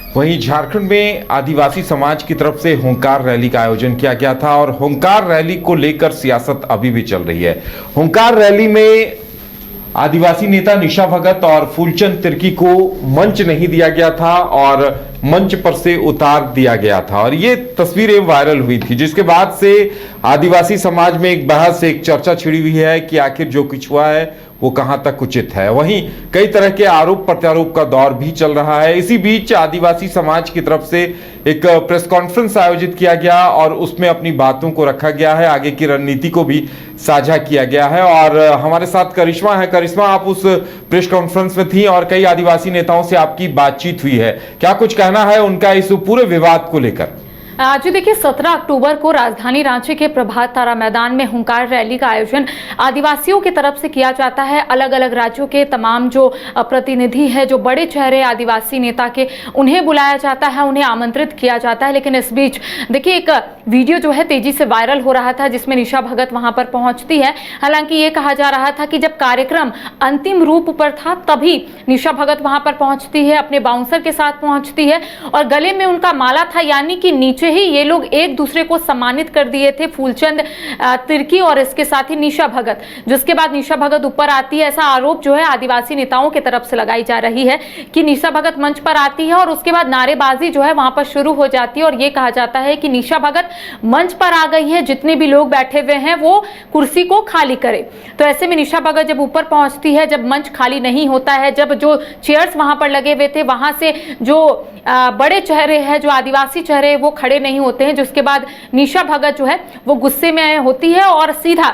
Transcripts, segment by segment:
वहीं झारखंड में आदिवासी समाज की तरफ से हुंकार रैली का आयोजन किया गया था और हुंकार रैली को लेकर सियासत अभी भी चल रही है। हुंकार रैली में आदिवासी नेता निशा भगत और फूलचंद तिर्की को मंच नहीं दिया गया था और मंच पर से उतार दिया गया था और ये तस्वीरें वायरल हुई थी, जिसके बाद से आदिवासी समाज में एक बहस, एक चर्चा छिड़ी हुई है कि आखिर जो कुछ हुआ है वो कहां तक उचित है। वहीं कई तरह के आरोप प्रत्यारोप का दौर भी चल रहा है। इसी बीच आदिवासी समाज की तरफ से एक प्रेस कॉन्फ्रेंस आयोजित किया गया और उसमें अपनी बातों को रखा गया है, आगे की रणनीति को भी साझा किया गया है। और हमारे साथ करिश्मा है। करिश्मा, आप उस प्रेस कॉन्फ्रेंस में थी और कई आदिवासी नेताओं से आपकी बातचीत हुई है, क्या कुछ कहना है उनका इस पूरे विवाद को लेकर? आज देखिए 17 अक्टूबर को राजधानी रांची के प्रभात तारा मैदान में हुंकार रैली का आयोजन आदिवासियों की तरफ से किया जाता है। अलग अलग राज्यों के तमाम जो प्रतिनिधि है, जो बड़े चेहरे आदिवासी नेता के, उन्हें बुलाया जाता है, उन्हें आमंत्रित किया जाता है। लेकिन इस बीच देखिए एक वीडियो जो है तेजी से वायरल हो रहा था जिसमें निशा भगत वहां पर पहुंचती है। हालांकि ये कहा जा रहा था कि जब कार्यक्रम अंतिम रूप पर था तभी निशा भगत वहां पर पहुंचती है, अपने बाउंसर के साथ पहुंचती है और गले में उनका माला था, यानी कि नीचे ही ये लोग एक दूसरे को सम्मानित कर दिए थे, फूलचंद तिर्की और इसके साथ ही निशा भगत। जिसके बाद निशा भगत ऊपर आती है। ऐसा आरोप जो है आदिवासी नेताओं की तरफ से लगाई जा रही है कि निशा भगत मंच पर आती है और उसके बाद नारेबाजी जो है वहां पर शुरू हो जाती है और ये कहा जाता है कि निशा भगत मंच पर आ गई है, जितने भी लोग बैठे हुए हैं वो कुर्सी को खाली करे। तो ऐसे में निशा भगत जब ऊपर पहुंचती है, जब मंच खाली नहीं होता है, जब जो चेयर्स वहां पर लगे हुए थे वहां से जो बड़े चेहरे हैं, जो आदिवासी चेहरे वो खड़े नहीं होते हैं, जिसके बाद निशा भगत जो है वो गुस्से में होती है और सीधा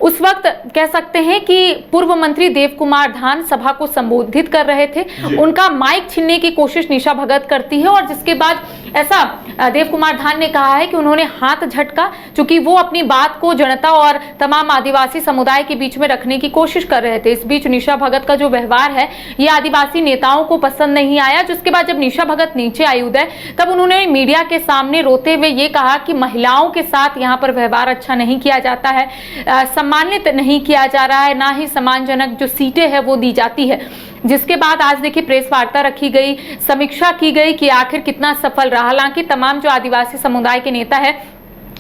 उस वक्त कह सकते हैं कि पूर्व मंत्री देव कुमार धान सभा को संबोधित कर रहे थे, उनका माइक छीनने की कोशिश निशा भगत करती है और जिसके बाद ऐसा देव कुमार धान ने कहा है कि उन्होंने हाथ झटका, चूंकि वो अपनी बात को जनता और तमाम आदिवासी समुदाय के बीच में रखने की कोशिश कर रहे थे। इस बीच निशा भगत का जो व्यवहार है ये आदिवासी नेताओं को पसंद नहीं आया। जिसके बाद जब निशा भगत नीचे आई उदय, तब उन्होंने मीडिया के सामने रोते हुए ये कहा कि महिलाओं के साथ यहाँ पर व्यवहार अच्छा नहीं किया जाता है, सम्मानित नहीं किया जा रहा है, ना ही सम्मानजनक जो सीटें हैं वो दी जाती है। जिसके बाद आज देखिए प्रेस वार्ता रखी गई, समीक्षा की गई कि आखिर कितना सफल रहा। हालांकि तमाम जो आदिवासी समुदाय के नेता है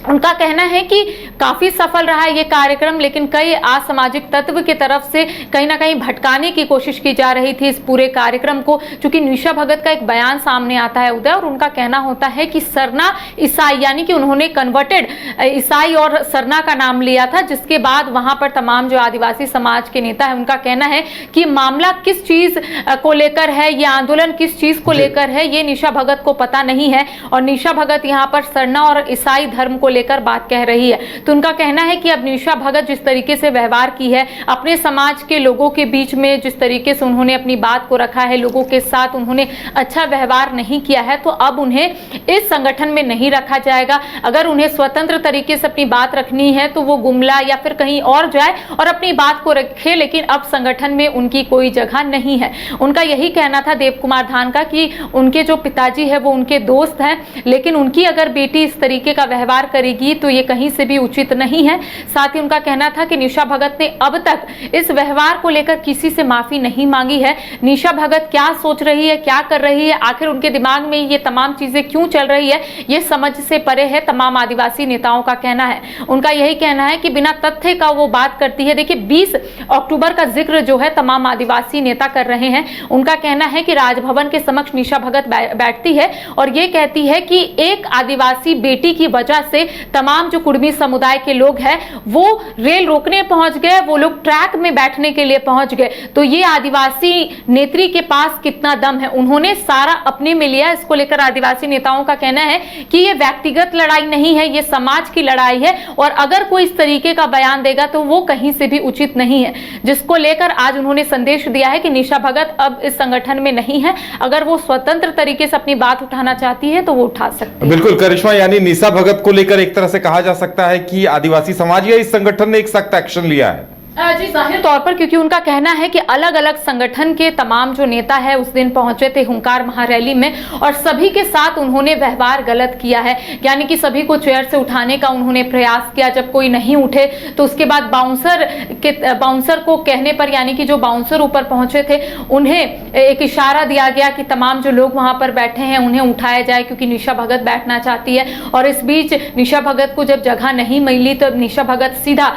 उनका कहना है कि काफी सफल रहा है ये कार्यक्रम, लेकिन कई असामाजिक तत्व की तरफ से कहीं ना कहीं भटकाने की कोशिश की जा रही थी इस पूरे कार्यक्रम को। क्योंकि निशा भगत का एक बयान सामने आता है उदय, और उनका कहना होता है कि सरना ईसाई, यानी कि उन्होंने कन्वर्टेड ईसाई और सरना का नाम लिया था। जिसके बाद वहां पर तमाम जो आदिवासी समाज के नेता है उनका कहना है कि मामला किस चीज को लेकर है, ये आंदोलन किस चीज को लेकर है, ये निशा भगत को पता नहीं है और निशा भगत यहाँ पर सरना और ईसाई धर्म को लेकर बात कह रही है। तो उनका कहना है कि अब निशा भगत जिस तरीके से व्यवहार की है अपने समाज के लोगों के बीच में, जिस तरीके से उन्होंने अपनी बात को रखा है, लोगों के साथ उन्होंने अच्छा व्यवहार नहीं किया है, तो अब उन्हें इस संगठन में नहीं रखा जाएगा। अगर उन्हें स्वतंत्र तरीके से अपनी बात रखनी है तो वो गुमला या फिर कहीं और जाए और अपनी बात को रखे, लेकिन अब संगठन में उनकी कोई जगह नहीं है। उनका यही कहना था देव कुमार धान का कि उनके जो पिताजी है वो उनके दोस्त हैं, लेकिन उनकी अगर बेटी इस तरीके का व्यवहार करेगी तो ये कहीं से भी उचित नहीं है। साथ ही उनका कहना था कि निशा भगत ने अब तक इस व्यवहार को लेकर किसी से माफी नहीं मांगी है। निशा भगत क्या सोच रही है, क्या कर रही है, आखिर उनके दिमाग में ये तमाम चीजें क्यों चल रही है, ये समझ से परे है, तमाम आदिवासी नेताओं का कहना है। उनका यही कहना है कि बिना तथ्य का वो बात करती है। देखिए 20 अक्टूबर का जिक्र जो है तमाम आदिवासी नेता कर रहे हैं। उनका कहना है कि राजभवन के समक्ष निशा भगत बैठती है और ये कहती है कि एक आदिवासी बेटी की वजह से तमाम जो कुर्मी समुदाय के लोग हैं वो रेल रोकने पहुंच गए, वो लोग ट्रैक में बैठने के लिए पहुंच गए। तो ये आदिवासी नेत्री के पास कितना दम है, उन्होंने सारा अपने में लिया। इसको लेकर आदिवासी नेताओं का कहना है कि ये व्यक्तिगत लड़ाई नहीं है, ये समाज की लड़ाई है और अगर कोई इस तरीके का बयान देगा तो वो कहीं से भी उचित नहीं है। जिसको लेकर आज उन्होंने संदेश दिया है कि निशा भगत अब इस संगठन में नहीं है, अगर वो स्वतंत्र तरीके से अपनी बात उठाना चाहती है तो वो उठा सकती है। बिल्कुल करिश्मा, यानी निशा भगत को लेकर एक तरह से कहा जा सकता है कि आदिवासी समाज या इस संगठन ने एक सख्त एक्शन लिया है। जी जाहिर तौर पर, क्योंकि उनका कहना है कि अलग अलग संगठन के तमाम जो नेता है उस दिन पहुंचे थे हुंकार महारैली में और सभी के साथ उन्होंने व्यवहार गलत किया है, यानी कि सभी को चेयर से उठाने का उन्होंने प्रयास किया। जब कोई नहीं उठे तो उसके बाद बाउंसर को कहने पर, यानी कि जो बाउंसर ऊपर पहुंचे थे उन्हें एक इशारा दिया गया कि तमाम जो लोग वहां पर बैठे हैं उन्हें उठाया जाए, क्योंकि निशा भगत बैठना चाहती है। और इस बीच निशा भगत को जब जगह नहीं मिली तो निशा भगत सीधा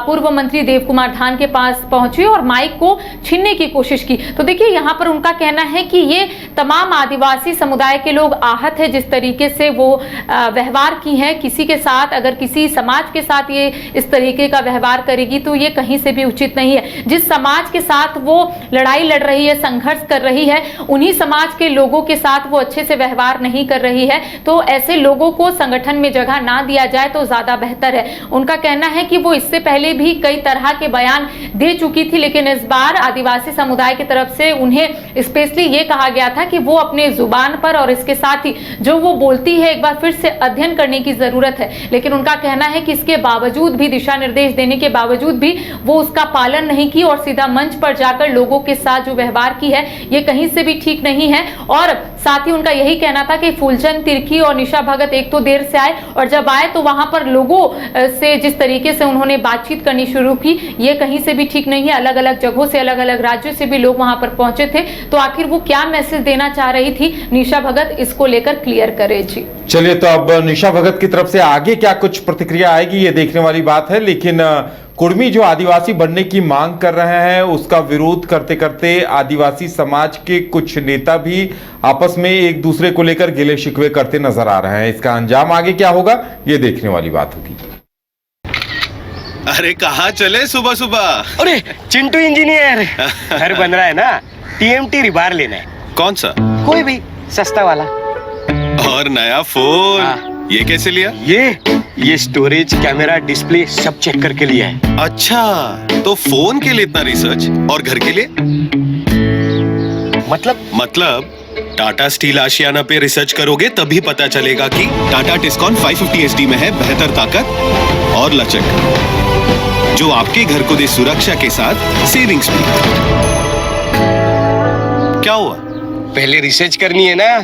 पूर्व मंत्री देव कुमार धान के पास पहुंची और माइक को छीनने की कोशिश की। तो देखिए यहाँ पर उनका कहना है कि ये तमाम आदिवासी समुदाय के लोग आहत है जिस तरीके से वो व्यवहार की हैं। किसी के साथ, अगर किसी समाज के साथ ये इस तरीके का व्यवहार करेगी तो ये कहीं से भी उचित नहीं है। जिस समाज के साथ वो लड़ाई लड़ रही है, संघर्ष कर रही है, उन्हीं समाज के लोगों के साथ वो अच्छे से व्यवहार नहीं कर रही है, तो ऐसे लोगों को संगठन में जगह ना दिया जाए तो ज्यादा बेहतर है। उनका कहना है कि वो इससे पहले भी कई तरह के बयान दे चुकी थी, लेकिन इस बार आदिवासी समुदाय की तरफ से उन्हें स्पेशली ये कहा गया था कि वो अपने जुबान पर और इसके साथ ही जो वो बोलती है एक बार फिर से अध्ययन करने की जरूरत है। लेकिन उनका कहना है कि इसके बावजूद भी, दिशा निर्देश देने के बावजूद भी वो उसका पालन नहीं की और सीधा मंच पर जाकर लोगों के साथ जो व्यवहार की है ये कहीं से भी ठीक नहीं है। और साथ ही उनका यही कहना था कि फूलचंद तिर्की और निशा भगत एक तो देर से आए और जब आए तो वहां पर लोगों से जिस तरीके से उन्होंने बातचीत करनी शुरू की ये कहीं से भी ठीक नहीं है। अलग अलग जगहों से, अलग अलग राज्यों से भी लोग वहां पर पहुंचे थे, तो आखिर वो क्या मैसेज देना चाह रही थी निशा भगत, इसको लेकर क्लियर करे। जी चलिए, तो अब निशा भगत की तरफ से आगे क्या कुछ प्रतिक्रिया आएगी ये देखने वाली बात है। लेकिन कुर्मी जो आदिवासी बनने की मांग कर रहे हैं उसका विरोध करते करते आदिवासी समाज के कुछ नेता भी आपस में एक दूसरे को लेकर गिले शिकवे करते नजर आ रहे हैं। इसका अंजाम आगे क्या होगा ये देखने वाली बात होगी। अरे कहाँ चले सुबह सुबह? अरे चिंटू इंजीनियर, घर बन रहा है ना, टीएमटी रिबार लेना है। कौन सा? कोई भी सस्ता वाला। और नया फोन? हाँ। ये कैसे लिया? ये स्टोरेज, कैमरा, डिस्प्ले सब चेक करके लिया है। अच्छा, तो फोन के लिए इतना रिसर्च और घर के लिए? मतलब टाटा स्टील आशियाना पे रिसर्च करोगे तभी पता चलेगा कि टाटा टिस्कॉन 550 SD में है बेहतर ताकत और लचक, जो आपके घर को दे सुरक्षा के साथ सेविंग्स भी। क्या हुआ? पहले रिसर्च करनी है ना।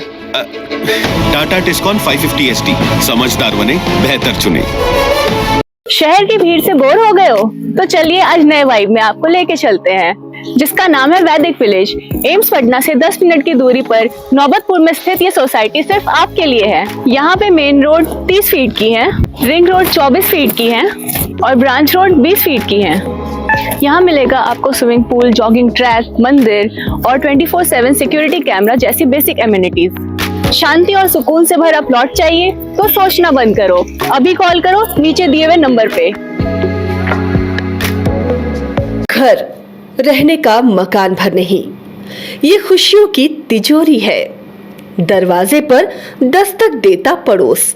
टाटा टिस्कॉन 550 SD, समझदार बने, बेहतर चुने। शहर की भीड़ से बोर हो गए हो? तो चलिए आज नए वाइब में आपको लेके चलते हैं, जिसका नाम है वैदिक विलेज। एम्स पटना से 10 मिनट की दूरी पर नौबतपुर में स्थित ये सोसाइटी सिर्फ आपके लिए है। यहाँ पे मेन रोड 30 फीट की है, रिंग रोड 24 फीट की है और ब्रांच रोड 20 फीट की है। यहाँ मिलेगा आपको स्विमिंग पूल, जॉगिंग ट्रैक, मंदिर और 24/7 सिक्योरिटी कैमरा जैसी बेसिक एमिनिटीज। शांति और सुकून से भरा प्लॉट चाहिए तो सोचना बंद करो, अभी कॉल करो नीचे दिए हुए नंबर पे। घर रहने का मकान भर नहीं, ये खुशियों की तिजोरी है। दरवाजे पर दस्तक देता पड़ोस,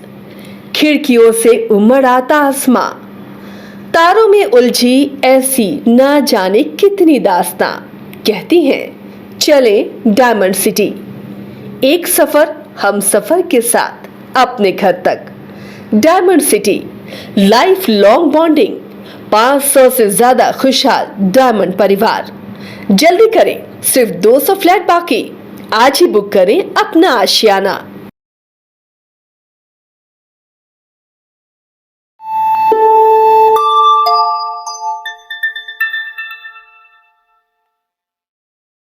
खिड़कियों से उमड़ आता आसमां, तारों में उलझी ऐसी ना जाने कितनी दास्तां। कहती हैं चले डायमंड सिटी, एक सफर हम सफर के साथ अपने घर तक। Diamond city, life long bonding, 500 से ज्यादा खुशहाल डायमंड परिवार। जल्दी करें, सिर्फ 200 फ्लैट बाकी। आज ही बुक करें अपना आशियाना।